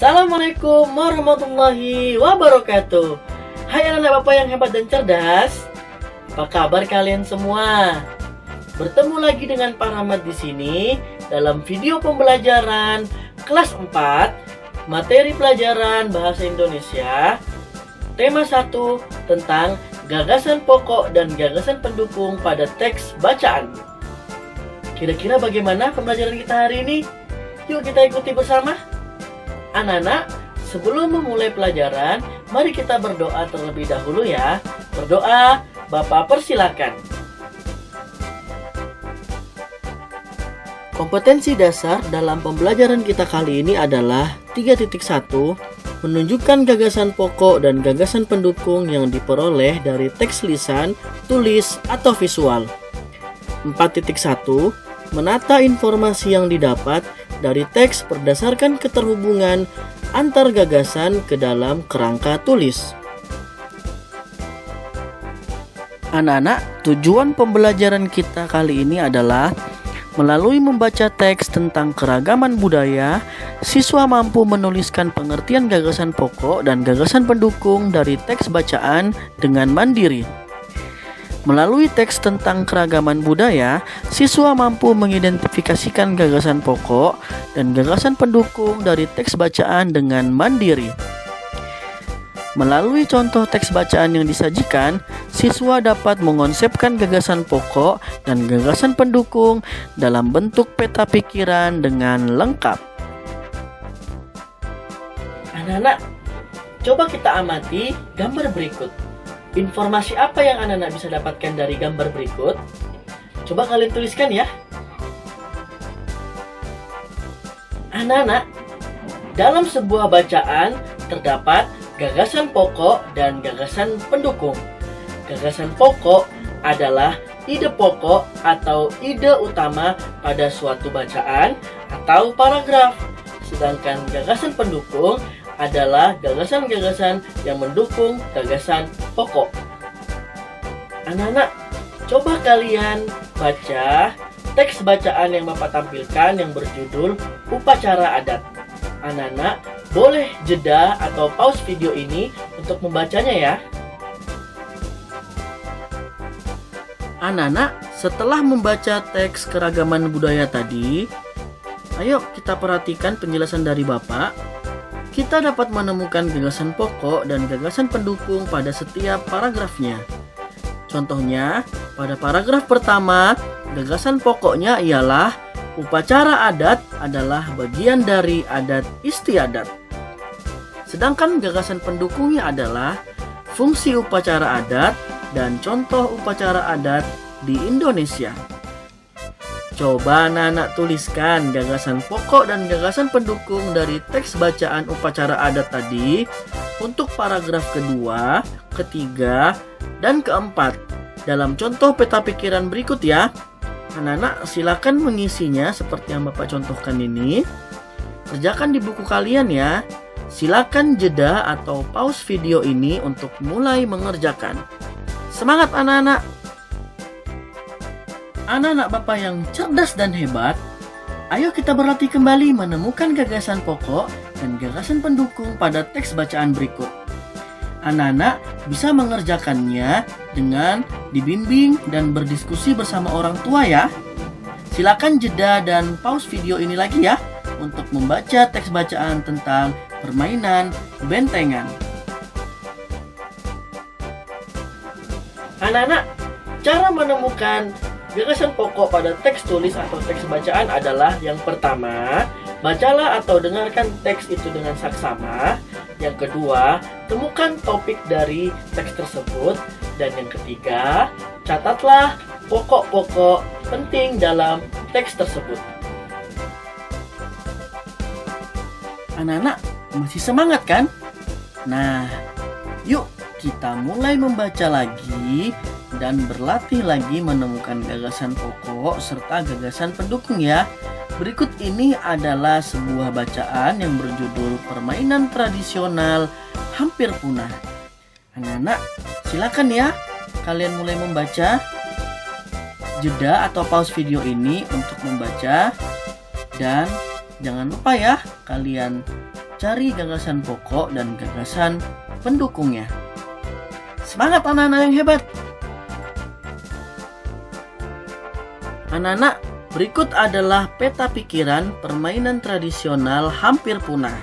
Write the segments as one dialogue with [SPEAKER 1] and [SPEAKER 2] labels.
[SPEAKER 1] Assalamualaikum warahmatullahi wabarakatuh. Hai anak-anak bapak yang hebat dan cerdas. Apa kabar kalian semua? Bertemu lagi dengan Pak Rahmat di sini dalam video pembelajaran kelas 4 materi pelajaran bahasa Indonesia. Tema 1 tentang gagasan pokok dan gagasan pendukung pada teks bacaan. Kira-kira bagaimana pembelajaran kita hari ini? Yuk kita ikuti bersama. Anak-anak, sebelum memulai pelajaran, mari kita berdoa terlebih dahulu ya. Berdoa, Bapak persilakan. Kompetensi dasar dalam pembelajaran kita kali ini adalah 3.1, menunjukkan gagasan pokok dan gagasan pendukung yang diperoleh dari teks lisan, tulis, atau visual. 4.1, menata informasi yang didapat dari teks berdasarkan keterhubungan antar gagasan ke dalam kerangka tulis. Anak-anak, tujuan pembelajaran kita kali ini adalah melalui membaca teks tentang keragaman budaya, siswa mampu menuliskan pengertian gagasan pokok dan gagasan pendukung dari teks bacaan dengan mandiri. Melalui teks tentang keragaman budaya, siswa mampu mengidentifikasikan gagasan pokok dan gagasan pendukung dari teks bacaan dengan mandiri. Melalui contoh teks bacaan yang disajikan, siswa dapat mengonsepkan gagasan pokok dan gagasan pendukung dalam bentuk peta pikiran dengan lengkap. Anak-anak, coba kita amati gambar berikut. Informasi apa yang anak-anak bisa dapatkan dari gambar berikut? Coba kalian tuliskan ya. Anak-anak, dalam sebuah bacaan terdapat gagasan pokok dan gagasan pendukung. Gagasan pokok adalah ide pokok atau ide utama pada suatu bacaan atau paragraf. Sedangkan gagasan pendukung adalah gagasan-gagasan yang mendukung gagasan pokok. Anak-anak, coba kalian baca teks bacaan yang Bapak tampilkan yang berjudul Upacara Adat. Anak-anak, boleh jeda atau pause video ini untuk membacanya ya. Anak-anak, setelah membaca teks keragaman budaya tadi, ayo kita perhatikan penjelasan dari Bapak. Kita dapat menemukan gagasan pokok dan gagasan pendukung pada setiap paragrafnya. Contohnya, pada paragraf pertama, gagasan pokoknya ialah upacara adat adalah bagian dari adat istiadat. Sedangkan gagasan pendukungnya adalah fungsi upacara adat dan contoh upacara adat di Indonesia. Coba anak-anak tuliskan gagasan pokok dan gagasan pendukung dari teks bacaan upacara adat tadi untuk paragraf kedua, ketiga, dan keempat dalam contoh peta pikiran berikut ya. Anak-anak silakan mengisinya seperti yang Bapak contohkan ini. Kerjakan di buku kalian ya. Silakan jeda atau pause video ini untuk mulai mengerjakan. Semangat anak-anak! Anak-anak Bapak yang cerdas dan hebat, ayo kita berlatih kembali menemukan gagasan pokok dan gagasan pendukung pada teks bacaan berikut. Anak-anak bisa mengerjakannya dengan dibimbing dan berdiskusi bersama orang tua ya. Silakan jeda dan pause video ini lagi ya untuk membaca teks bacaan tentang permainan bentengan. Anak-anak, cara menemukan gagasan pokok pada teks tulis atau teks bacaan adalah yang pertama, bacalah atau dengarkan teks itu dengan saksama. Yang kedua, temukan topik dari teks tersebut. Dan yang ketiga, catatlah pokok-pokok penting dalam teks tersebut. Anak-anak masih semangat kan? Nah, yuk kita mulai membaca lagi dan berlatih lagi menemukan gagasan pokok serta gagasan pendukung ya. Berikut ini adalah sebuah bacaan yang berjudul Permainan Tradisional Hampir Punah. Anak-anak, silakan ya kalian mulai membaca. Jeda atau pause video ini untuk membaca. Dan jangan lupa ya kalian cari gagasan pokok dan gagasan pendukungnya. Semangat anak-anak yang hebat! Anak-anak, berikut adalah peta pikiran permainan tradisional hampir punah.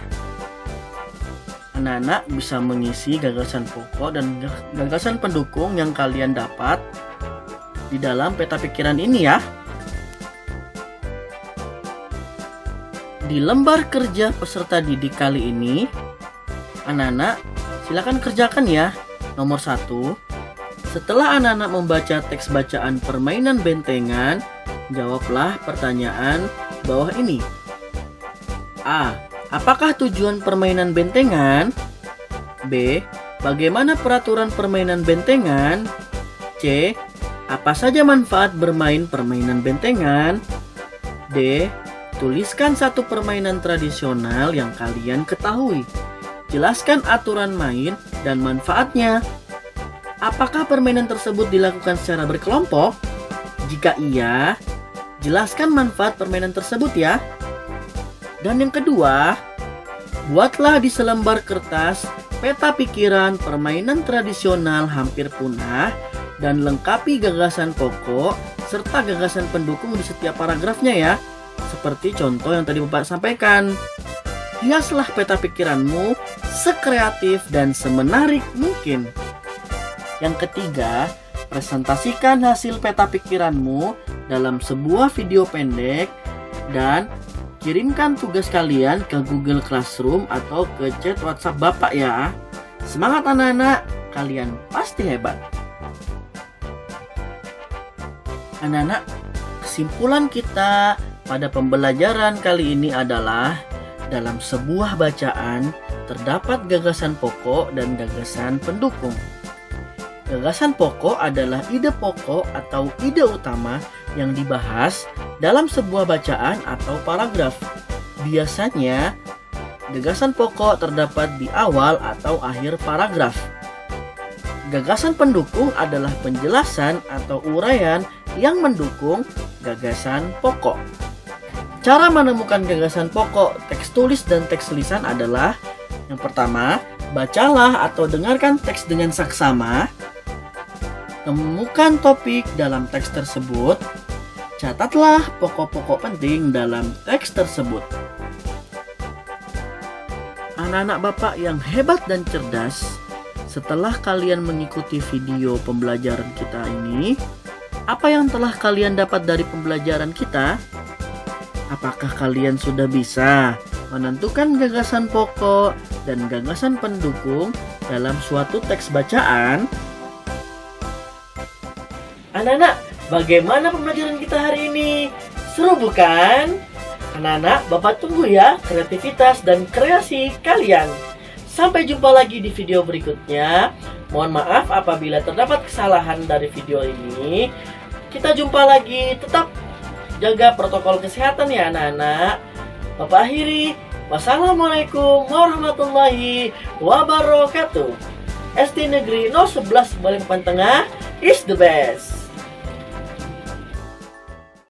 [SPEAKER 1] Anak-anak bisa mengisi gagasan pokok dan gagasan pendukung yang kalian dapat di dalam peta pikiran ini ya. Di lembar kerja peserta didik kali ini, anak-anak silakan kerjakan ya. Nomor 1, setelah anak-anak membaca teks bacaan permainan bentengan, jawablah pertanyaan bawah ini. A. Apakah tujuan permainan bentengan? B. Bagaimana peraturan permainan bentengan? C. Apa saja manfaat bermain permainan bentengan? D. Tuliskan satu permainan tradisional yang kalian ketahui. Jelaskan aturan main dan manfaatnya. Apakah permainan tersebut dilakukan secara berkelompok? Jika iya, jelaskan manfaat permainan tersebut ya. Dan yang kedua, buatlah di selembar kertas peta pikiran permainan tradisional hampir punah dan lengkapi gagasan pokok serta gagasan pendukung di setiap paragrafnya ya. Seperti contoh yang tadi Bapak sampaikan. Hiaslah peta pikiranmu sekreatif dan semenarik mungkin. Yang ketiga, presentasikan hasil peta pikiranmu dalam sebuah video pendek dan kirimkan tugas kalian ke Google Classroom atau ke chat WhatsApp Bapak ya. Semangat anak-anak, kalian pasti hebat. Anak-anak, kesimpulan kita pada pembelajaran kali ini adalah dalam sebuah bacaan terdapat gagasan pokok dan gagasan pendukung. Gagasan pokok adalah ide pokok atau ide utama yang dibahas dalam sebuah bacaan atau paragraf. Biasanya, gagasan pokok terdapat di awal atau akhir paragraf. Gagasan pendukung adalah penjelasan atau uraian yang mendukung gagasan pokok. Cara menemukan gagasan pokok teks tulis dan teks lisan adalah: yang pertama, bacalah atau dengarkan teks dengan saksama. Temukan topik dalam teks tersebut. Catatlah pokok-pokok penting dalam teks tersebut. Anak-anak Bapak yang hebat dan cerdas, setelah kalian mengikuti video pembelajaran kita ini, apa yang telah kalian dapat dari pembelajaran kita? Apakah kalian sudah bisa menentukan gagasan pokok dan gagasan pendukung dalam suatu teks bacaan? Anak-anak, bagaimana pembelajaran kita hari ini? Seru bukan? Anak-anak, Bapak tunggu ya kreativitas dan kreasi kalian. Sampai jumpa lagi di video berikutnya. Mohon maaf apabila terdapat kesalahan dari video ini. Kita jumpa lagi, tetap jaga protokol kesehatan ya anak-anak. Bapak akhiri, wassalamualaikum warahmatullahi wabarakatuh. SD Negeri 011 Balikpapan Tengah is the best.